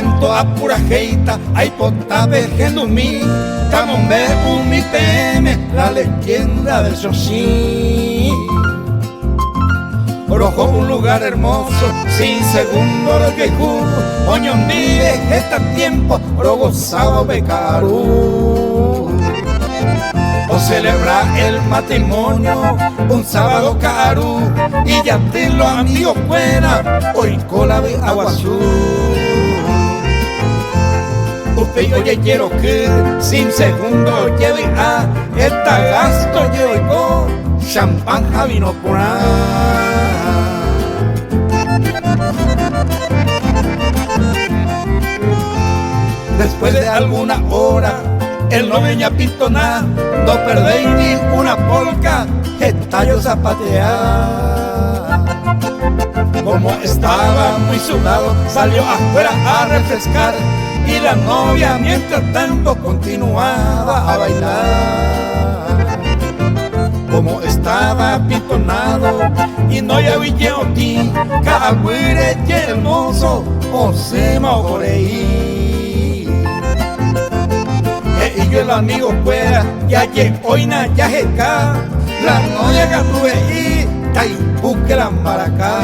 cuento a pura jeita, hay potabe genumí, camombe mi PM, la leyenda del Xochí. Rojo un lugar hermoso, sin segundo lo que juro, oñón vive este tiempo, robo sábado becaru. O celebrar el matrimonio un sábado caro y ya te los amigos fuera, hoy cola de agua azul. Usted oye quiero que sin segundo lleve a esta gasto yo con champán javino por ahí. Después de alguna hora, el no venía pintona, no perdéis ni una polca, estallo zapatear. Como estaba muy sudado, salió afuera a refrescar, y la novia mientras tanto continuaba a bailar. Como estaba pintonado y no ya vi yo ti, cada güire hermoso, o se moreí. Y yo el amigo fuera, ya que hoy na ya jeca, la novia que tuve y tai busque la maracá.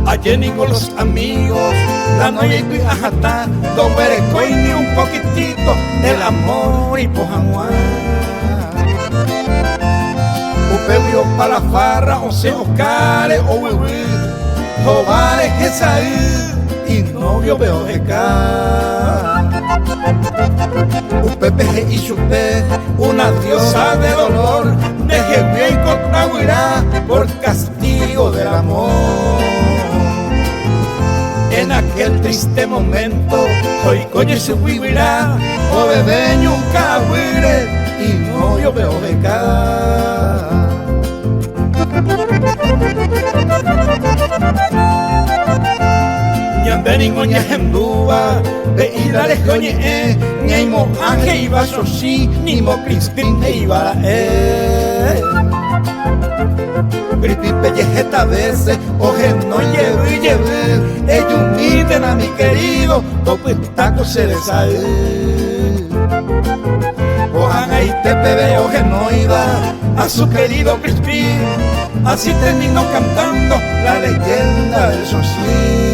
Ayer ni con los amigos, la novia y ajatá, no merezco ni un poquitito del amor y pojamuá. Upebrio para la farra, o se oscare, o huehuí, Jovales que salir y novio veo jeca. Un pepeje y chupé, una diosa de dolor, deje bien contra huirá por castigo del amor. En aquel triste momento, hoy coño se huirá, o bebé nunca huire y novio veo jeca. Ñambe ngoña hembúa, ve y la lejoñe, ni mo aje iba sosi, ni mo Cristín iba Crispín pellejeta veces, oje no lleve, ellos miden a mi querido, topo taco se les sale. Ojan ahí te bebé, oje no iba a su querido Crispín, así terminó cantando la leyenda del Xochí.